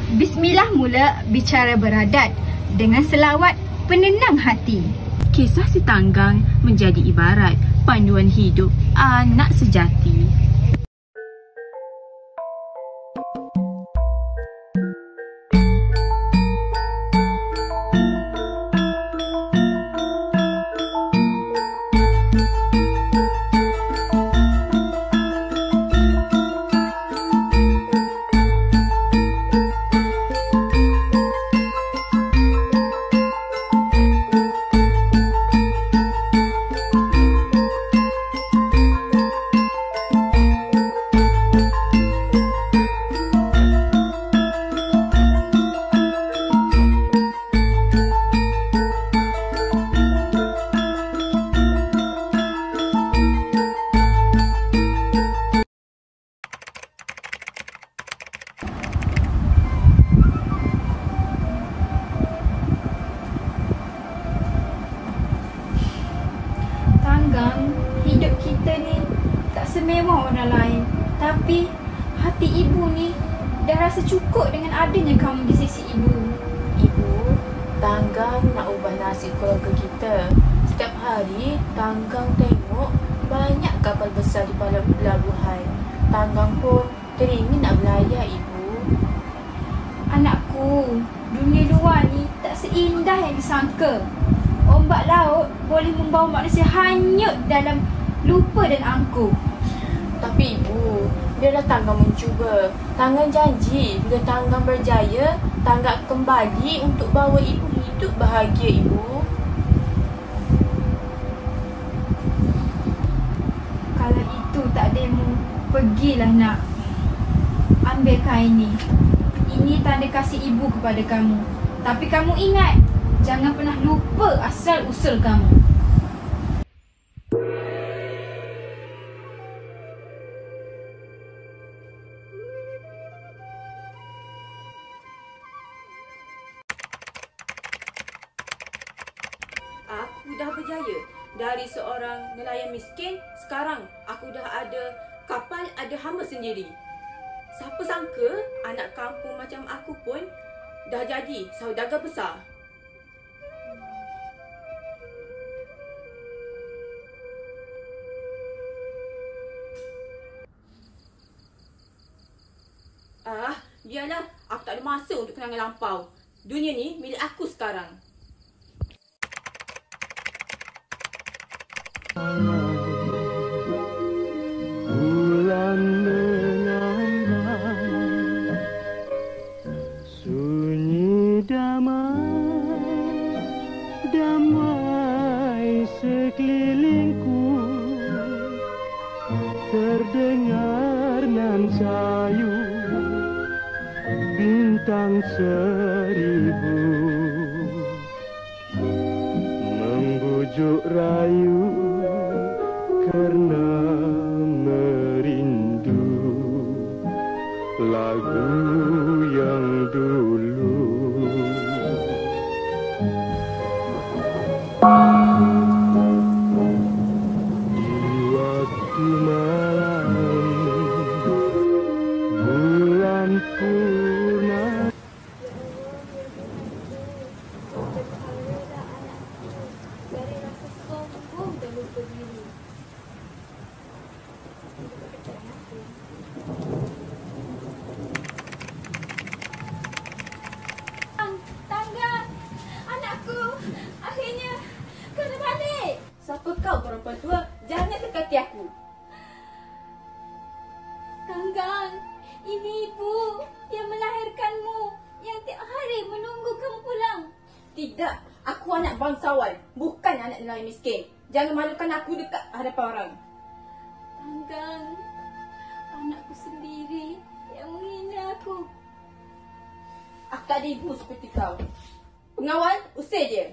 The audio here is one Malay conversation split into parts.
Bismillah mula bicara beradat dengan selawat penenang hati. Kisah si Tanggang menjadi ibarat panduan hidup anak sejati. Hidup kita ni tak semewah orang lain, tapi hati ibu ni dah rasa cukup dengan adanya kamu di sisi ibu. Ibu, Tanggang nak ubah nasib keluarga kita. Setiap hari Tanggang tengok banyak kapal besar di pelabuhan. Tanggang pun teringin nak belayar, Ibu. Anakku, dunia luar ni tak seindah yang disangka. Ombak laut boleh membawa manusia hanyut dalam lupa dan angkuh. Tapi Ibu, biarlah Tanggang mencuba. Tanggang janji bila Tanggang berjaya, Tanggang kembali untuk bawa Ibu hidup bahagia, Ibu. Kalau itu tak demo, pergilah nak. Ambil kain ni. Ini tanda kasih ibu kepada kamu. Tapi kamu ingat, jangan pernah lupa asal usul kamu. Aku dah berjaya. Dari seorang nelayan miskin, sekarang aku dah ada kapal, ada hamba sendiri. Siapa sangka anak kampung macam aku pun dah jadi saudagar besar. Biarlah, aku tak ada masa untuk kenangan lampau. Dunia ni milik aku sekarang. Bulan mengambang, sunyi damai, damai sekelilingku, terdengar nan sayu bintang seribu, membujuk rayu karena merindu lagu yang dulu. Di waktu malam bulan purnama, Dari rasa sombong dan lupa diri. Tanggang, anakku, akhirnya kau dah balik. Siapa kau perempuan tua? Jangan dekati aku. Tanggang, ini ibu yang melahirkanmu, yang tiap hari menunggu kamu pulang. Tidak, aku anak bangsawan, bukan anak nelayan miskin. Jangan malukan aku dekat hadapan orang. Tanggang, anakku sendiri yang menghina aku. Aku tak ada ibu seperti kau. Pengawal, usir dia.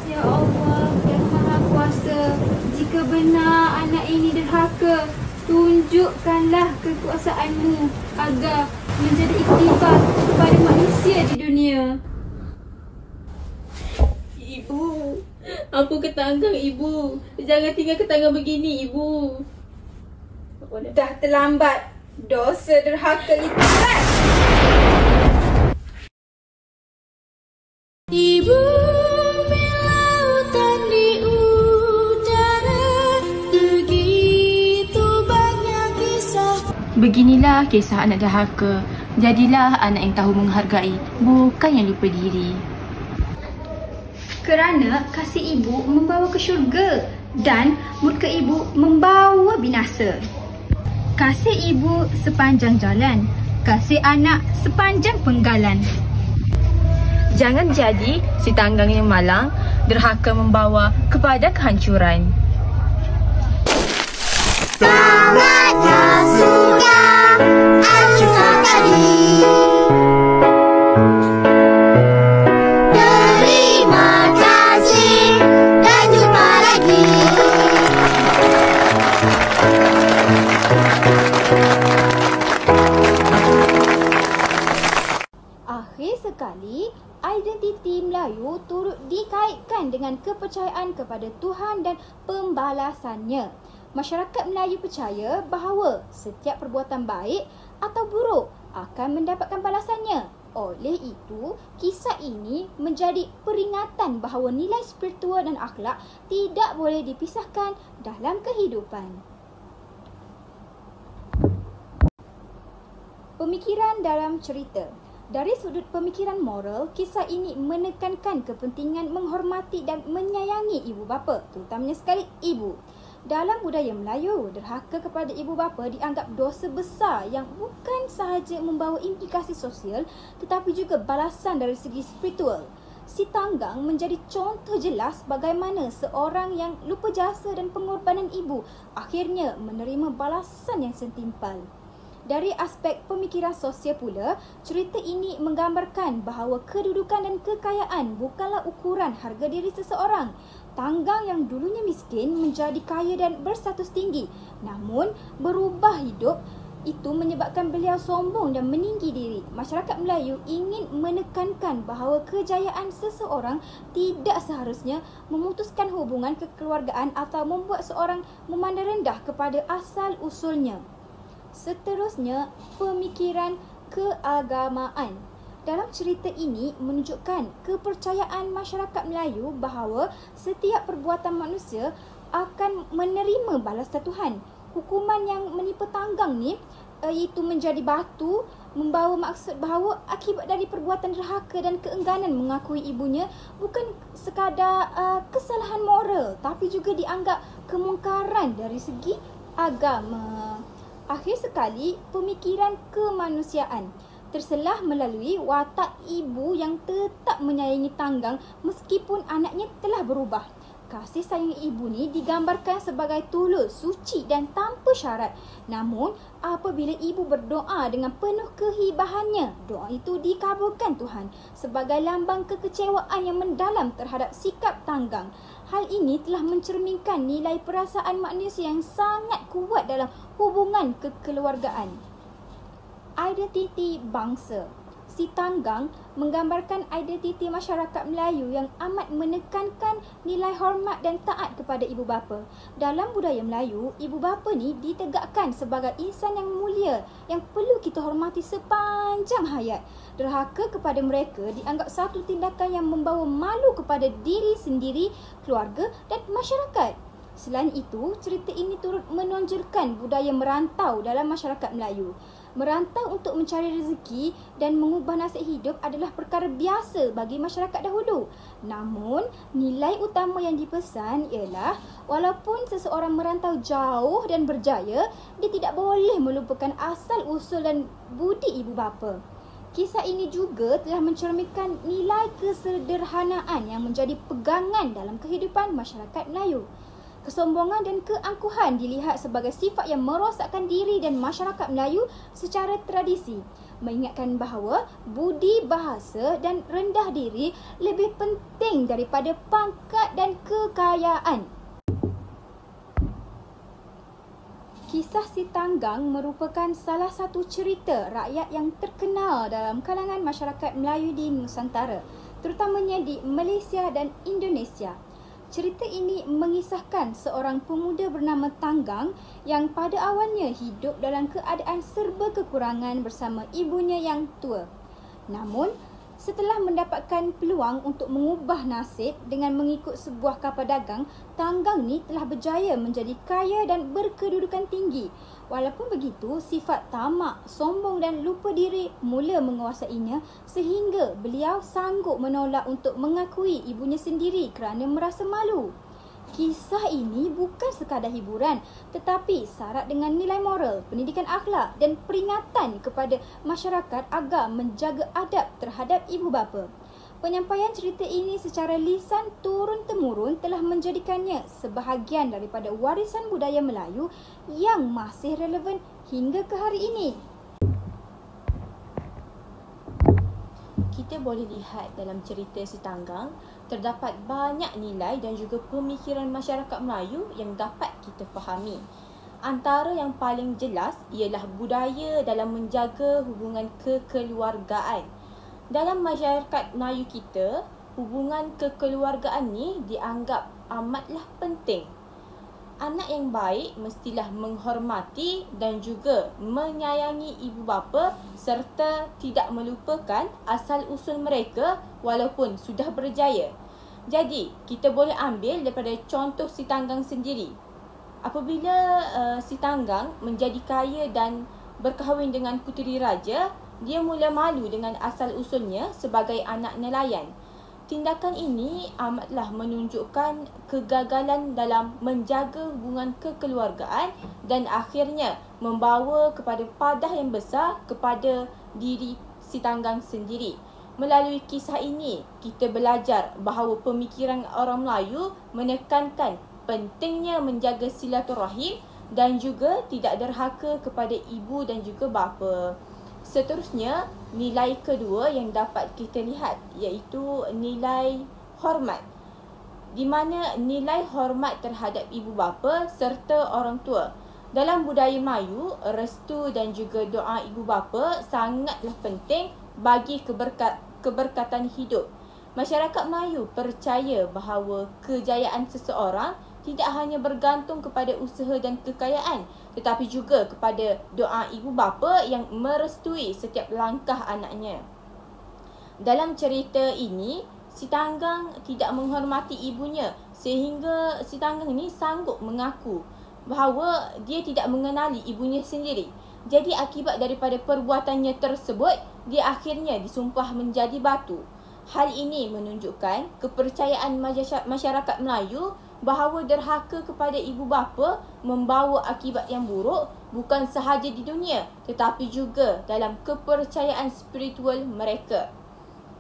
Ya Allah, yang Maha Kuasa, jika benar anak ini derhaka, tunjukkanlah kekuasaanmu agar menjadi iktibar kepada manusia di dunia. Ibu, aku ke Tanggang, Ibu. Jangan tinggal ke Tanggang begini, Ibu. Dah terlambat. Dosa derhaka literat. Ibu lautan di udara, begitu banyak kisah. Beginilah kisah anak derhaka. Jadilah anak yang tahu menghargai, bukan yang lupa diri. Kerana kasih ibu membawa ke syurga dan murka ibu membawa binasa. Kasih ibu sepanjang jalan, kasih anak sepanjang penggalan. Jangan jadi si tanggang yang malang, derhaka membawa kepada kehancuran. Tamatnya sudah akhir sekali. Terima kasih dan jumpa lagi. Akhir sekali, identiti Melayu turut dikaitkan dengan kepercayaan kepada Tuhan dan pembalasannya. Masyarakat Melayu percaya bahawa setiap perbuatan baik atau buruk akan mendapatkan balasannya. Oleh itu, kisah ini menjadi peringatan bahawa nilai spiritual dan akhlak tidak boleh dipisahkan dalam kehidupan. Pemikiran dalam cerita. Dari sudut pemikiran moral, kisah ini menekankan kepentingan menghormati dan menyayangi ibu bapa, terutamanya sekali ibu. Dalam budaya Melayu, derhaka kepada ibu bapa dianggap dosa besar yang bukan sahaja membawa implikasi sosial tetapi juga balasan dari segi spiritual. Si tanggang menjadi contoh jelas bagaimana seorang yang lupa jasa dan pengorbanan ibu akhirnya menerima balasan yang setimpal. Dari aspek pemikiran sosial pula, cerita ini menggambarkan bahawa kedudukan dan kekayaan bukanlah ukuran harga diri seseorang. Tanggang yang dulunya miskin menjadi kaya dan berstatus tinggi. Namun, berubah hidup itu menyebabkan beliau sombong dan meninggi diri. Masyarakat Melayu ingin menekankan bahawa kejayaan seseorang tidak seharusnya memutuskan hubungan kekeluargaan atau membuat seorang memandang rendah kepada asal-usulnya. Seterusnya, pemikiran keagamaan. Dalam cerita ini menunjukkan kepercayaan masyarakat Melayu bahawa setiap perbuatan manusia akan menerima balasan Tuhan. Hukuman yang menimpa tanggang ni iaitu menjadi batu membawa maksud bahawa akibat dari perbuatan derhaka dan keengganan mengakui ibunya bukan sekadar kesalahan moral tapi juga dianggap kemungkaran dari segi agama. Akhir sekali, pemikiran kemanusiaan terselah melalui watak ibu yang tetap menyayangi tanggang meskipun anaknya telah berubah. Kasih sayang ibu ni digambarkan sebagai tulus, suci dan tanpa syarat. Namun, apabila ibu berdoa dengan penuh kehibahannya, doa itu dikabulkan Tuhan sebagai lambang kekecewaan yang mendalam terhadap sikap tanggang. Hal ini telah mencerminkan nilai perasaan manusia yang sangat kuat dalam hubungan kekeluargaan. Identiti bangsa. Si tanggang menggambarkan identiti masyarakat Melayu yang amat menekankan nilai hormat dan taat kepada ibu bapa. Dalam budaya Melayu, ibu bapa ni ditegakkan sebagai insan yang mulia yang perlu kita hormati sepanjang hayat. Derhaka kepada mereka dianggap satu tindakan yang membawa malu kepada diri sendiri, keluarga dan masyarakat. Selain itu, cerita ini turut menonjolkan budaya merantau dalam masyarakat Melayu. Merantau untuk mencari rezeki dan mengubah nasib hidup adalah perkara biasa bagi masyarakat dahulu. Namun, nilai utama yang dipesan ialah walaupun seseorang merantau jauh dan berjaya, dia tidak boleh melupakan asal-usul dan budi ibu bapa. Kisah ini juga telah mencerminkan nilai kesederhanaan yang menjadi pegangan dalam kehidupan masyarakat Melayu. Kesombongan dan keangkuhan dilihat sebagai sifat yang merosakkan diri dan masyarakat Melayu secara tradisi, mengingatkan bahawa budi bahasa dan rendah diri lebih penting daripada pangkat dan kekayaan. Kisah Si Tanggang merupakan salah satu cerita rakyat yang terkenal dalam kalangan masyarakat Melayu di Nusantara, terutamanya di Malaysia dan Indonesia. Cerita ini mengisahkan seorang pemuda bernama Tanggang yang pada awalnya hidup dalam keadaan serba kekurangan bersama ibunya yang tua. Namun, setelah mendapatkan peluang untuk mengubah nasib dengan mengikut sebuah kapal dagang, Tanggang ni telah berjaya menjadi kaya dan berkedudukan tinggi. Walaupun begitu, sifat tamak, sombong dan lupa diri mula menguasainya sehingga beliau sanggup menolak untuk mengakui ibunya sendiri kerana merasa malu. Kisah ini bukan sekadar hiburan tetapi syarat dengan nilai moral, pendidikan akhlak dan peringatan kepada masyarakat agar menjaga adab terhadap ibu bapa. Penyampaian cerita ini secara lisan turun-temurun telah menjadikannya sebahagian daripada warisan budaya Melayu yang masih relevan hingga ke hari ini. Kita boleh lihat dalam cerita si Tanggang, terdapat banyak nilai dan juga pemikiran masyarakat Melayu yang dapat kita fahami. Antara yang paling jelas ialah budaya dalam menjaga hubungan kekeluargaan. Dalam masyarakat Melayu kita, hubungan kekeluargaan ni dianggap amatlah penting. Anak yang baik mestilah menghormati dan juga menyayangi ibu bapa serta tidak melupakan asal-usul mereka walaupun sudah berjaya. Jadi, kita boleh ambil daripada contoh si Tanggang sendiri. Apabila si Tanggang menjadi kaya dan berkahwin dengan puteri raja, dia mula malu dengan asal-usulnya sebagai anak nelayan. Tindakan ini amatlah menunjukkan kegagalan dalam menjaga hubungan kekeluargaan dan akhirnya membawa kepada padah yang besar kepada diri si Tanggang sendiri. Melalui kisah ini, kita belajar bahawa pemikiran orang Melayu menekankan pentingnya menjaga silaturahim dan juga tidak derhaka kepada ibu dan juga bapa. Seterusnya, nilai kedua yang dapat kita lihat iaitu nilai hormat, di mana nilai hormat terhadap ibu bapa serta orang tua. Dalam budaya Melayu, restu dan juga doa ibu bapa sangatlah penting bagi keberkatan hidup. Masyarakat Melayu percaya bahawa kejayaan seseorang tidak hanya bergantung kepada usaha dan kekayaan, tetapi juga kepada doa ibu bapa yang merestui setiap langkah anaknya. Dalam cerita ini, si Tanggang tidak menghormati ibunya sehingga si Tanggang ini sanggup mengaku bahawa dia tidak mengenali ibunya sendiri. Jadi akibat daripada perbuatannya tersebut, dia akhirnya disumpah menjadi batu. Hal ini menunjukkan kepercayaan masyarakat Melayu bahawa derhaka kepada ibu bapa membawa akibat yang buruk bukan sahaja di dunia tetapi juga dalam kepercayaan spiritual mereka.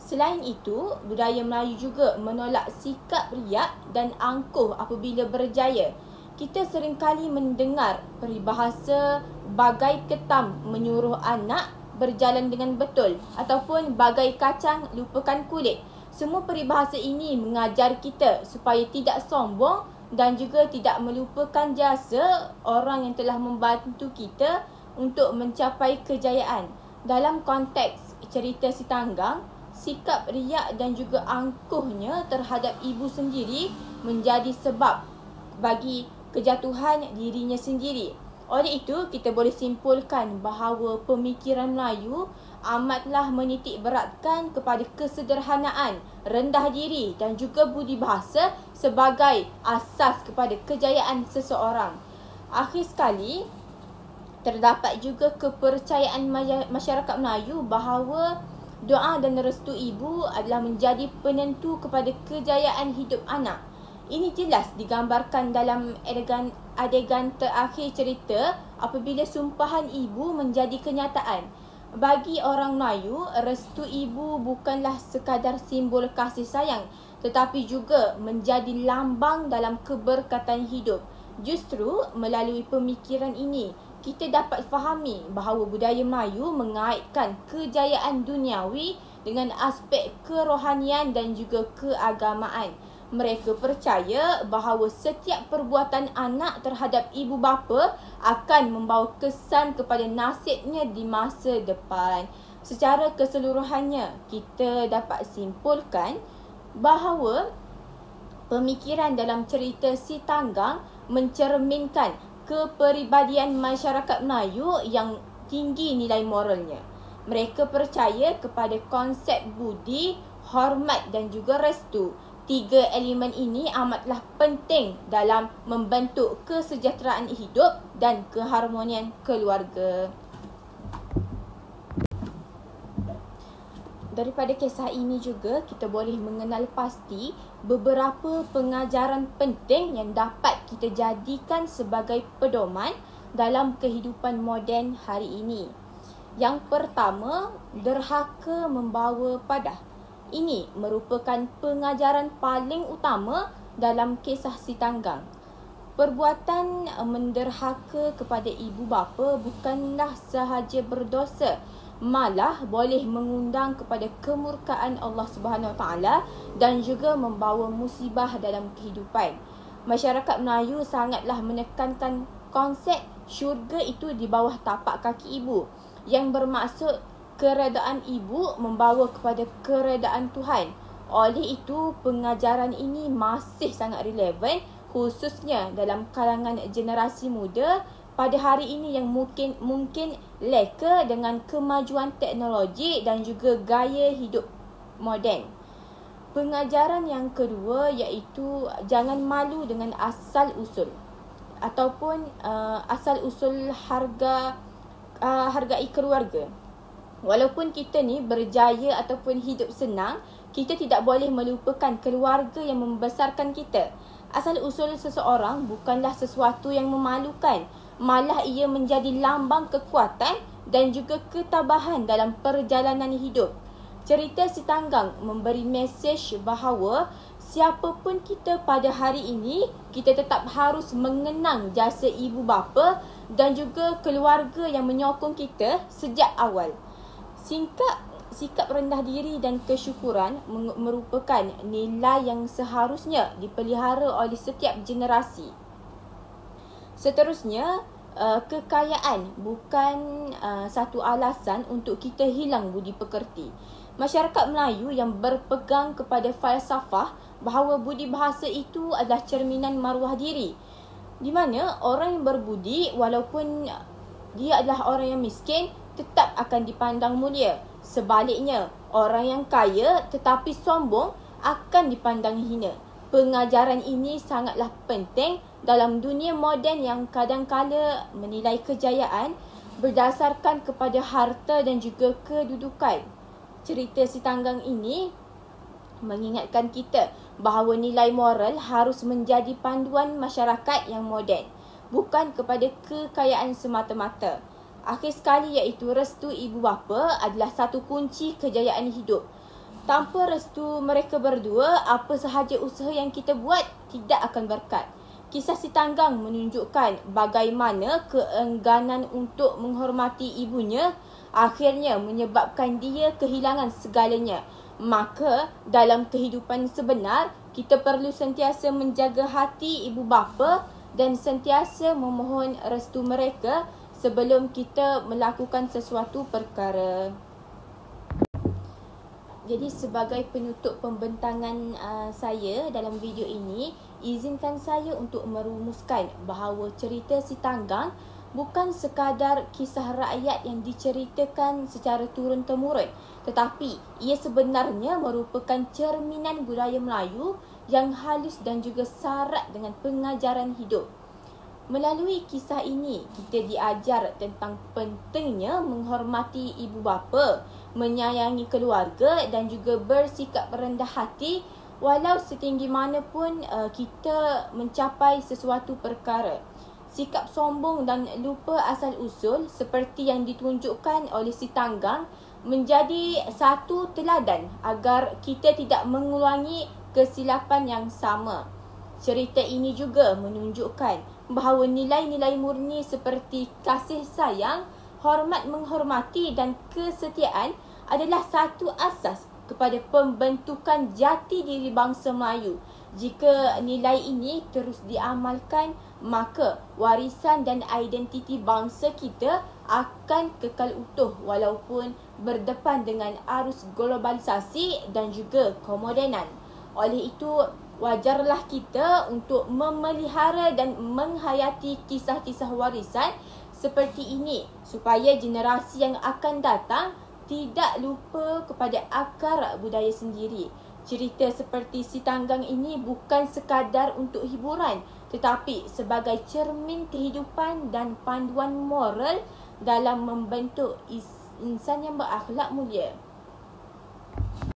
Selain itu, budaya Melayu juga menolak sikap riak dan angkuh apabila berjaya. Kita seringkali mendengar peribahasa bagai ketam menyuruh anak berjalan dengan betul ataupun bagai kacang lupakan kulit. Semua peribahasa ini mengajar kita supaya tidak sombong dan juga tidak melupakan jasa orang yang telah membantu kita untuk mencapai kejayaan. Dalam konteks cerita si Tanggang, sikap riak dan juga angkuhnya terhadap ibu sendiri menjadi sebab bagi kejatuhan dirinya sendiri. Oleh itu, kita boleh simpulkan bahawa pemikiran Melayu amatlah menitik beratkan kepada kesederhanaan, rendah diri dan juga budi bahasa sebagai asas kepada kejayaan seseorang. Akhir sekali, terdapat juga kepercayaan masyarakat Melayu bahawa doa dan restu ibu adalah menjadi penentu kepada kejayaan hidup anak. Ini jelas digambarkan dalam adegan terakhir cerita apabila sumpahan ibu menjadi kenyataan. Bagi orang Melayu, restu ibu bukanlah sekadar simbol kasih sayang tetapi juga menjadi lambang dalam keberkatan hidup. Justru melalui pemikiran ini, kita dapat fahami bahawa budaya Melayu mengaitkan kejayaan duniawi dengan aspek kerohanian dan juga keagamaan. Mereka percaya bahawa setiap perbuatan anak terhadap ibu bapa akan membawa kesan kepada nasibnya di masa depan. Secara keseluruhannya, kita dapat simpulkan bahawa Pemikiran dalam cerita Si Tanggang mencerminkan kepribadian masyarakat Melayu yang tinggi nilai moralnya. Mereka percaya kepada konsep budi, hormat dan juga restu. 3 elemen ini amatlah penting dalam membentuk kesejahteraan hidup dan keharmonian keluarga. Daripada kisah ini juga kita boleh mengenal pasti beberapa pengajaran penting yang dapat kita jadikan sebagai pedoman dalam kehidupan moden hari ini. Yang pertama, derhaka membawa padah. Ini merupakan pengajaran paling utama dalam kisah Si Tanggang. Perbuatan menderhaka kepada ibu bapa bukanlah sahaja berdosa, malah boleh mengundang kepada kemurkaan Allah Subhanahu Wa Taala dan juga membawa musibah dalam kehidupan. Masyarakat Melayu sangatlah menekankan konsep syurga itu di bawah tapak kaki ibu, yang bermaksud keredaan ibu membawa kepada keredaan Tuhan. Oleh itu, pengajaran ini masih sangat relevan khususnya dalam kalangan generasi muda pada hari ini yang mungkin leka dengan kemajuan teknologi dan juga gaya hidup moden. Pengajaran yang kedua iaitu jangan malu dengan asal usul ataupun asal usul hargai keluarga. Walaupun kita ni berjaya ataupun hidup senang, kita tidak boleh melupakan keluarga yang membesarkan kita. Asal usul seseorang bukanlah sesuatu yang memalukan, malah ia menjadi lambang kekuatan dan juga ketabahan dalam perjalanan hidup. Cerita Si Tanggang memberi mesej bahawa siapapun kita pada hari ini, kita tetap harus mengenang jasa ibu bapa dan juga keluarga yang menyokong kita sejak awal. Sikap rendah diri dan kesyukuran merupakan nilai yang seharusnya dipelihara oleh setiap generasi. Seterusnya, kekayaan bukan satu alasan untuk kita hilang budi pekerti. Masyarakat Melayu yang berpegang kepada falsafah bahawa budi bahasa itu adalah cerminan maruah diri, di mana orang yang berbudi walaupun dia adalah orang yang miskin tetap akan dipandang mulia. Sebaliknya, orang yang kaya tetapi sombong akan dipandang hina. Pengajaran ini sangatlah penting dalam dunia moden yang kadang-kala menilai kejayaan berdasarkan kepada harta dan juga kedudukan. Cerita Si Tanggang ini mengingatkan kita bahawa nilai moral harus menjadi panduan masyarakat yang moden, bukan kepada kekayaan semata-mata. Akhir sekali iaitu restu ibu bapa adalah satu kunci kejayaan hidup. Tanpa restu mereka berdua, apa sahaja usaha yang kita buat tidak akan berkat. Kisah Si Tanggang menunjukkan bagaimana keengganan untuk menghormati ibunya akhirnya menyebabkan dia kehilangan segalanya. Maka dalam kehidupan sebenar, kita perlu sentiasa menjaga hati ibu bapa dan sentiasa memohon restu mereka sebelum kita melakukan sesuatu perkara. Jadi sebagai penutup pembentangan saya dalam video ini, izinkan saya untuk merumuskan bahawa cerita Si Tanggang bukan sekadar kisah rakyat yang diceritakan secara turun-temurun, tetapi ia sebenarnya merupakan cerminan budaya Melayu yang halus dan juga syarat dengan pengajaran hidup. Melalui kisah ini, kita diajar tentang pentingnya menghormati ibu bapa, menyayangi keluarga dan juga bersikap rendah hati walau setinggi mana pun kita mencapai sesuatu perkara. Sikap sombong dan lupa asal usul seperti yang ditunjukkan oleh Si Tanggang menjadi satu teladan agar kita tidak mengulangi kesilapan yang sama. Cerita ini juga menunjukkan bahawa nilai-nilai murni seperti kasih sayang, hormat menghormati dan kesetiaan adalah satu asas kepada pembentukan jati diri bangsa Melayu. Jika nilai ini terus diamalkan, maka warisan dan identiti bangsa kita akan kekal utuh walaupun berdepan dengan arus globalisasi dan juga kemodenan. Oleh itu, Wajarlah kita untuk memelihara dan menghayati kisah-kisah warisan seperti ini supaya generasi yang akan datang tidak lupa kepada akar budaya sendiri. Cerita seperti Si Tanggang ini bukan sekadar untuk hiburan tetapi sebagai cermin kehidupan dan panduan moral dalam membentuk insan yang berakhlak mulia.